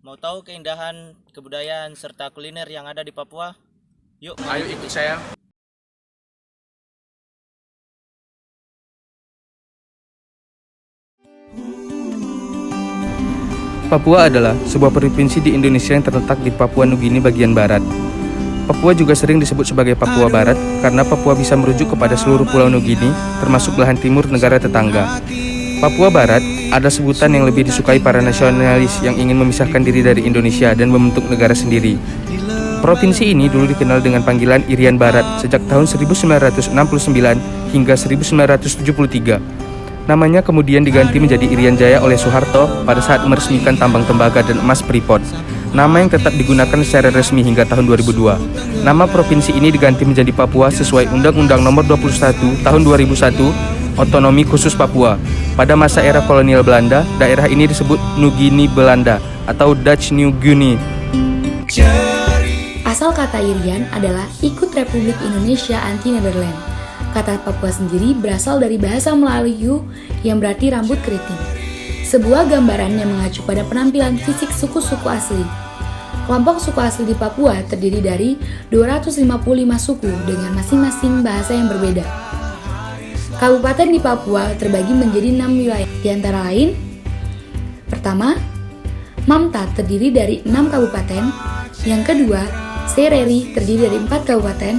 Mau tahu keindahan, kebudayaan, serta kuliner yang ada di Papua? Yuk, Ayo ikut saya. Papua adalah sebuah provinsi di Indonesia yang terletak di Papua Nugini bagian barat. Papua juga sering disebut sebagai Papua Barat karena Papua bisa merujuk kepada seluruh pulau Nugini, termasuk belahan timur negara tetangga. Papua Barat ada sebutan yang lebih disukai para nasionalis yang ingin memisahkan diri dari Indonesia dan membentuk negara sendiri. Provinsi ini dulu dikenal dengan panggilan Irian Barat sejak tahun 1969 hingga 1973. Namanya kemudian diganti menjadi Irian Jaya oleh Soeharto pada saat meresmikan tambang tembaga dan emas Freeport. Nama yang tetap digunakan secara resmi hingga tahun 2002. Nama provinsi ini diganti menjadi Papua sesuai Undang-Undang Nomor 21 Tahun 2001 Otonomi Khusus Papua. Pada masa era kolonial Belanda, daerah ini disebut Nugini Belanda atau Dutch New Guinea. Asal kata Irian adalah ikut Republik Indonesia anti-Nederland. Kata Papua sendiri berasal dari bahasa Melayu yang berarti rambut keriting. Sebuah gambaran yang mengacu pada penampilan fisik suku-suku asli. Kelompok suku asli di Papua terdiri dari 255 suku dengan masing-masing bahasa yang berbeda. Kabupaten di Papua terbagi menjadi 6 wilayah, di antara lain: pertama, Mamta terdiri dari 6 kabupaten. Yang kedua, Sereri terdiri dari 4 kabupaten.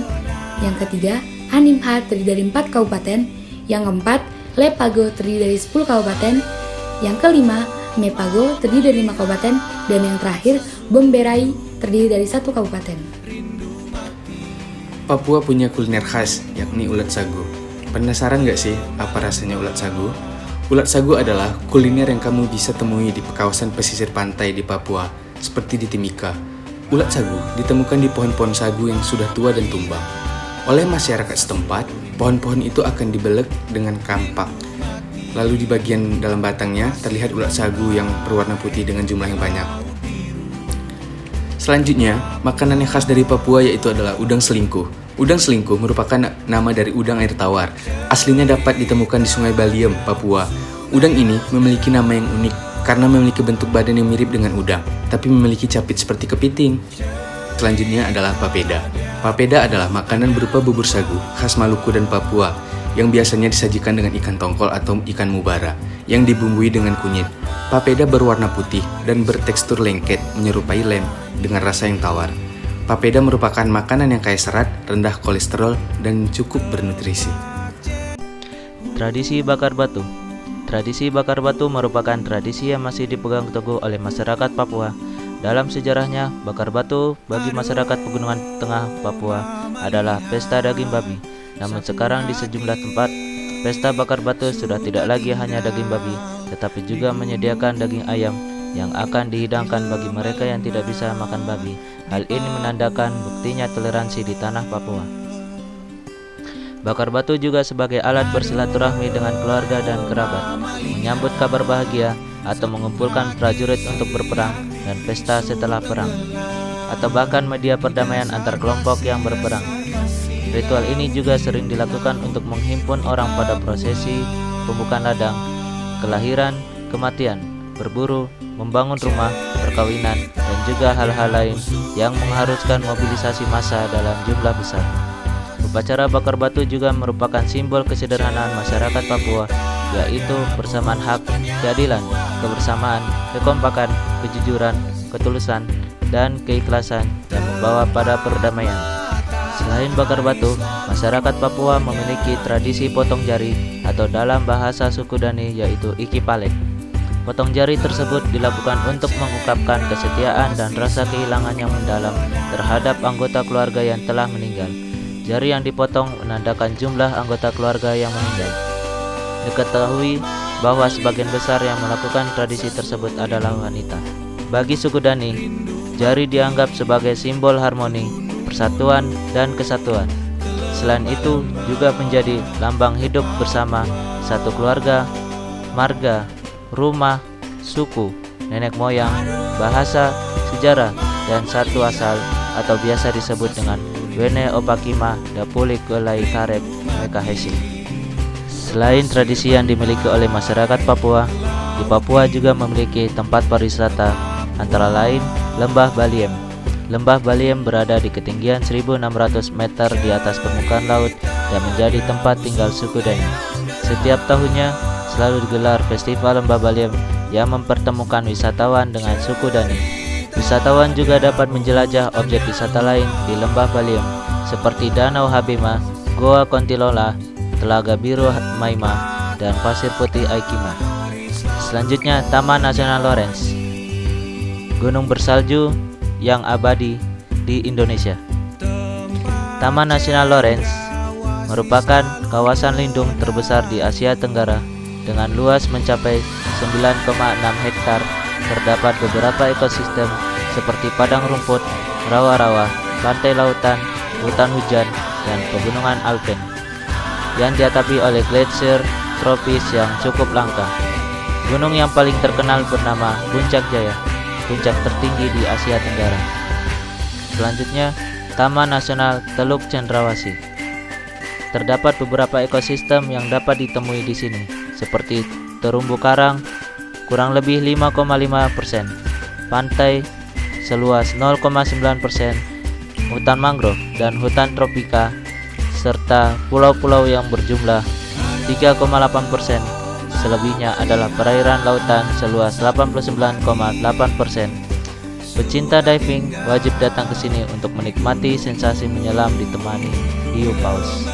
Yang ketiga, Animha terdiri dari 4 kabupaten. Yang keempat, Lepago terdiri dari 10 kabupaten. Yang kelima, Mepago terdiri dari 5 kabupaten. Dan yang terakhir, Bomberai terdiri dari 1 kabupaten. Papua punya kuliner khas, yakni ulat sagu. Penasaran gak sih apa rasanya ulat sagu? Ulat sagu adalah kuliner yang kamu bisa temui di kawasan pesisir pantai di Papua, seperti di Timika. Ulat sagu ditemukan di pohon-pohon sagu yang sudah tua dan tumbang. Oleh masyarakat setempat, pohon-pohon itu akan dibelek dengan kampak. Lalu di bagian dalam batangnya terlihat ulat sagu yang berwarna putih dengan jumlah yang banyak. Selanjutnya, makanan yang khas dari Papua yaitu adalah udang selingkuh. Udang selingkuh merupakan nama dari udang air tawar. Aslinya dapat ditemukan di Sungai Baliem, Papua. Udang ini memiliki nama yang unik karena memiliki bentuk badan yang mirip dengan udang, tapi memiliki capit seperti kepiting. Selanjutnya adalah papeda. Papeda adalah makanan berupa bubur sagu khas Maluku dan Papua yang biasanya disajikan dengan ikan tongkol atau ikan mubara yang dibumbui dengan kunyit. Papeda berwarna putih dan bertekstur lengket menyerupai lem dengan rasa yang tawar. Papeda merupakan makanan yang kaya serat, rendah kolesterol, dan cukup bernutrisi. Tradisi bakar batu. Tradisi bakar batu merupakan tradisi yang masih dipegang teguh oleh masyarakat Papua. Dalam sejarahnya, bakar batu bagi masyarakat Pegunungan Tengah Papua adalah pesta daging babi. Namun sekarang di sejumlah tempat, pesta bakar batu sudah tidak lagi hanya daging babi, tetapi juga menyediakan daging ayam yang akan dihidangkan bagi mereka yang tidak bisa makan babi. Hal ini menandakan buktinya toleransi di tanah Papua. Bakar batu juga sebagai alat bersilaturahmi dengan keluarga dan kerabat, menyambut kabar bahagia, atau mengumpulkan prajurit untuk berperang dan pesta setelah perang, atau bahkan media perdamaian antar kelompok yang berperang. Ritual ini juga sering dilakukan untuk menghimpun orang pada prosesi pembukaan ladang, kelahiran, kematian, berburu, membangun rumah, perkawinan, dan juga hal-hal lain yang mengharuskan mobilisasi massa dalam jumlah besar. Upacara bakar batu juga merupakan simbol kesederhanaan masyarakat Papua, yaitu persamaan hak, keadilan, kebersamaan, kekompakan, kejujuran, ketulusan, dan keikhlasan yang membawa pada perdamaian. Selain bakar batu, masyarakat Papua memiliki tradisi potong jari atau dalam bahasa suku Dani yaitu iki palek. Potong jari tersebut dilakukan untuk mengungkapkan kesetiaan dan rasa kehilangan yang mendalam terhadap anggota keluarga yang telah meninggal. Jari yang dipotong menandakan jumlah anggota keluarga yang meninggal. Diketahui bahwa sebagian besar yang melakukan tradisi tersebut adalah wanita. Bagi suku Dani, jari dianggap sebagai simbol harmoni, persatuan, dan kesatuan. Selain itu, juga menjadi lambang hidup bersama satu keluarga, marga, rumah, suku, nenek moyang, bahasa, sejarah, dan satu asal atau biasa disebut dengan Wene Opakima Dapulik Golai Karek Mekahesi. Selain tradisi yang dimiliki oleh masyarakat Papua, di Papua juga memiliki tempat pariwisata antara lain Lembah Baliem. Lembah Baliem berada di ketinggian 1.600 meter di atas permukaan laut dan menjadi tempat tinggal suku Dani. Setiap tahunnya selalu digelar Festival Lembah Baliem yang mempertemukan wisatawan dengan suku Dani. Wisatawan juga dapat menjelajah objek wisata lain di Lembah Baliem seperti Danau Habima, Goa Kontilola, Telaga Biru Maima, dan Pasir Putih Aikima. Selanjutnya Taman Nasional Lorentz, gunung bersalju yang abadi di Indonesia. Taman Nasional Lorentz merupakan kawasan lindung terbesar di Asia Tenggara dengan luas mencapai 9,6 hektar. Terdapat beberapa ekosistem seperti padang rumput, rawa-rawa, pantai lautan, hutan hujan, dan pegunungan alpin yang diatapi oleh glasier tropis yang cukup langka. Gunung yang paling terkenal bernama Puncak Jaya, puncak tertinggi di Asia Tenggara. Selanjutnya, Taman Nasional Teluk Cendrawasih. Terdapat beberapa ekosistem yang dapat ditemui di sini, seperti terumbu karang kurang lebih 5,5%, pantai seluas 0,9%, hutan mangrove dan hutan tropika, serta pulau-pulau yang berjumlah 3,8%. Selebihnya adalah perairan lautan seluas 89,8%. Pecinta diving wajib datang ke sini untuk menikmati sensasi menyelam ditemani hiu paus.